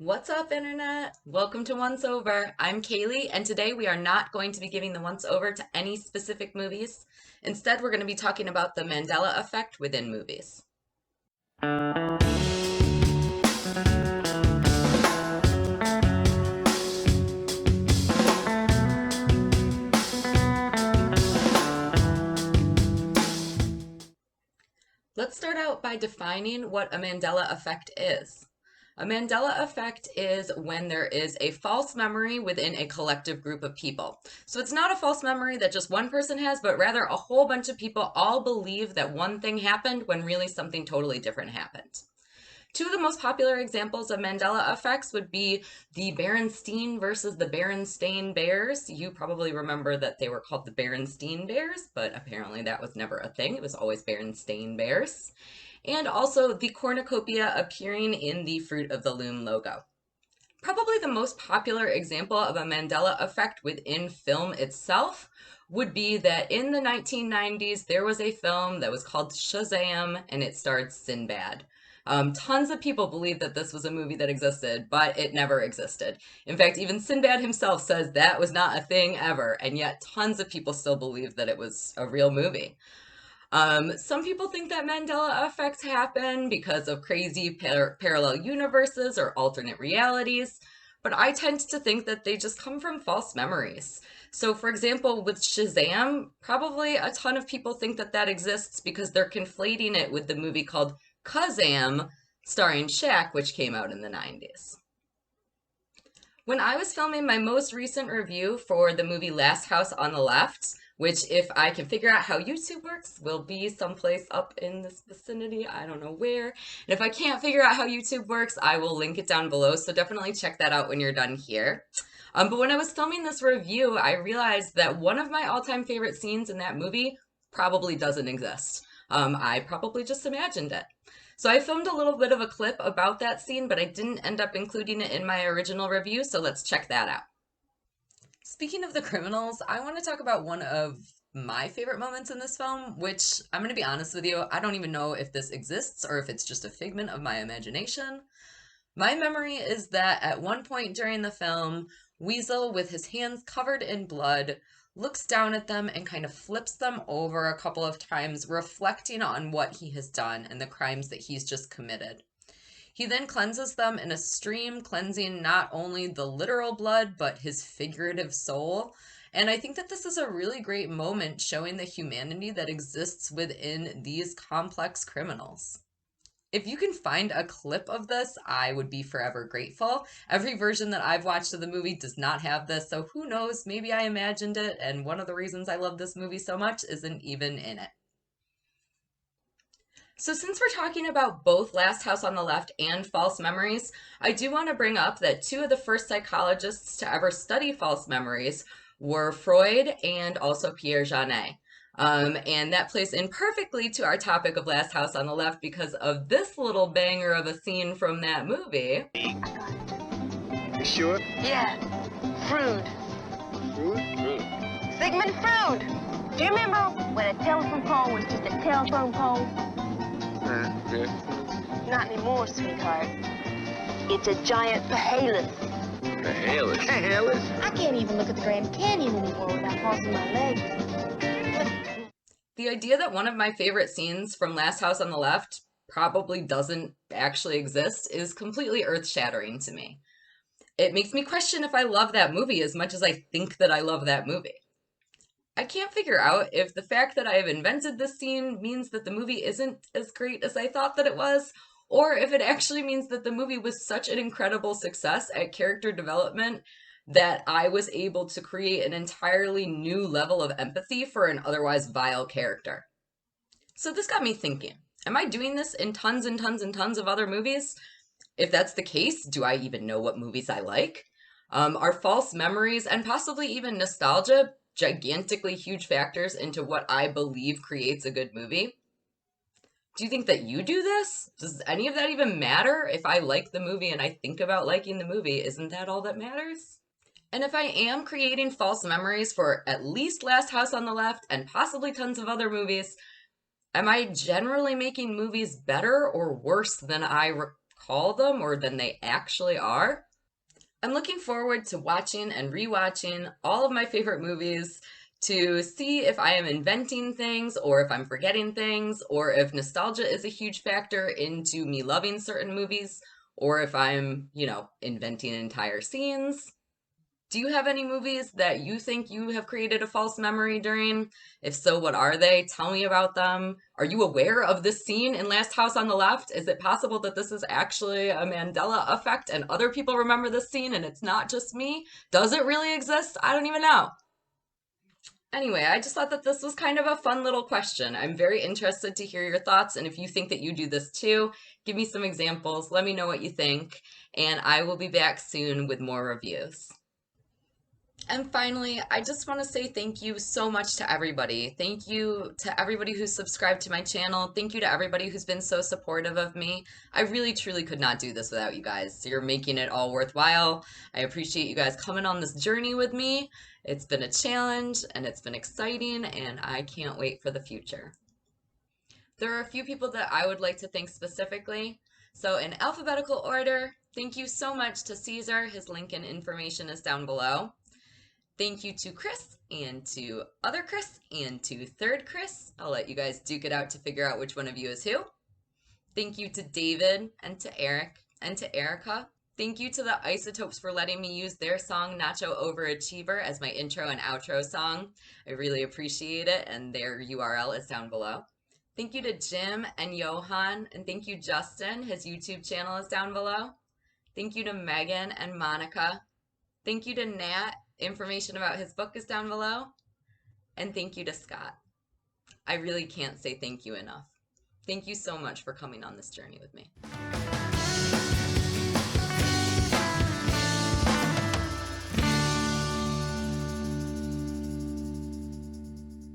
What's up, Internet? Welcome to Once Over. I'm Kaylee, and today we are not going to be giving the once over to any specific movies. Instead, we're going to be talking about the Mandela effect within movies. Let's start out by defining what a Mandela effect is. A Mandela effect is when there is a false memory within a collective group of people. So it's not a false memory that just one person has, but rather a whole bunch of people all believe that one thing happened when really something totally different happened. Two of the most popular examples of Mandela effects would be the Berenstein versus the Berenstain Bears. You probably remember that they were called the Berenstein Bears, but apparently that was never a thing. It was always Berenstain Bears. And also the cornucopia appearing in the Fruit of the Loom logo. Probably the most popular example of a Mandela effect within film itself would be that in the 1990s, there was a film that was called Shazam, and it starred Sinbad. Tons of people believe that this was a movie that existed, but it never existed. In fact, even Sinbad himself says that was not a thing ever, and yet tons of people still believe that it was a real movie. Some people think that Mandela effects happen because of crazy parallel universes or alternate realities, but I tend to think that they just come from false memories. So, for example, with Shazam, probably a ton of people think that that exists because they're conflating it with the movie called Kazam, starring Shaq, which came out in the 90s. When I was filming my most recent review for the movie Last House on the Left, which if I can figure out how YouTube works, will be someplace up in this vicinity, I don't know where. And if I can't figure out how YouTube works, I will link it down below, so definitely check that out when you're done here. But when I was filming this review, I realized that one of my all-time favorite scenes in that movie probably doesn't exist. I probably just imagined it. So I filmed a little bit of a clip about that scene, but I didn't end up including it in my original review, so let's check that out. Speaking of the criminals, I want to talk about one of my favorite moments in this film, which I'm going to be honest with you, I don't even know if this exists or if it's just a figment of my imagination. My memory is that at one point during the film, Weasel, with his hands covered in blood, looks down at them and kind of flips them over a couple of times, reflecting on what he has done and the crimes that he's just committed. He then cleanses them in a stream, cleansing not only the literal blood, but his figurative soul. And I think that this is a really great moment showing the humanity that exists within these complex criminals. If you can find a clip of this, I would be forever grateful. Every version that I've watched of the movie does not have this, so who knows, maybe I imagined it, and one of the reasons I love this movie so much isn't even in it. So since we're talking about both Last House on the Left and false memories, I do want to bring up that two of the first psychologists to ever study false memories were Freud and also Pierre Janet. And that plays in perfectly to our topic of Last House on the Left because of this little banger of a scene from that movie. You sure? Yeah, Frood. Fruit? Sigmund Frood. Do you remember when a telephone pole was just a telephone pole? Yeah. Not anymore, sweetheart. It's a giant pahalus. Hairless? I can't even look at the Grand Canyon anymore without crossing my legs. The idea that one of my favorite scenes from Last House on the Left probably doesn't actually exist is completely earth-shattering to me. It makes me question if I love that movie as much as I think that I love that movie. I can't figure out if the fact that I have invented this scene means that the movie isn't as great as I thought that it was, or if it actually means that the movie was such an incredible success at character development that I was able to create an entirely new level of empathy for an otherwise vile character. So this got me thinking, am I doing this in tons and tons and tons of other movies? If that's the case, do I even know what movies I like? Are false memories and possibly even nostalgia gigantically huge factors into what I believe creates a good movie? Do you think that you do this? Does any of that even matter? If I like the movie and I think about liking the movie, isn't that all that matters? And if I am creating false memories for at least Last House on the Left and possibly tons of other movies, am I generally making movies better or worse than I call them or than they actually are. I'm looking forward to watching and rewatching all of my favorite movies to see if I am inventing things or if I'm forgetting things or if nostalgia is a huge factor into me loving certain movies or if I'm, inventing entire scenes. Do you have any movies that you think you have created a false memory during? If so, what are they? Tell me about them. Are you aware of this scene in Last House on the Left? Is it possible that this is actually a Mandela effect and other people remember this scene and it's not just me? Does it really exist? I don't even know. Anyway, I just thought that this was kind of a fun little question. I'm very interested to hear your thoughts, and if you think that you do this too, give me some examples. Let me know what you think, and I will be back soon with more reviews. And finally, I just want to say thank you so much to everybody. Thank you to everybody who's subscribed to my channel. Thank you to everybody who's been so supportive of me. I really, truly could not do this without you guys. You're making it all worthwhile. I appreciate you guys coming on this journey with me. It's been a challenge and it's been exciting, and I can't wait for the future. There are a few people that I would like to thank specifically. So, in alphabetical order, thank you so much to Caesar. His link and information is down below. Thank you to Chris and to other Chris and to third Chris. I'll let you guys duke it out to figure out which one of you is who. Thank you to David and to Eric and to Erica. Thank you to the Isotopes for letting me use their song Nacho Overachiever as my intro and outro song. I really appreciate it, and their URL is down below. Thank you to Jim and Johan, and thank you Justin. His YouTube channel is down below. Thank you to Megan and Monica. Thank you to Nat. Information about his book is down below. And thank you to Scott. I really can't say thank you enough. Thank you so much for coming on this journey with me.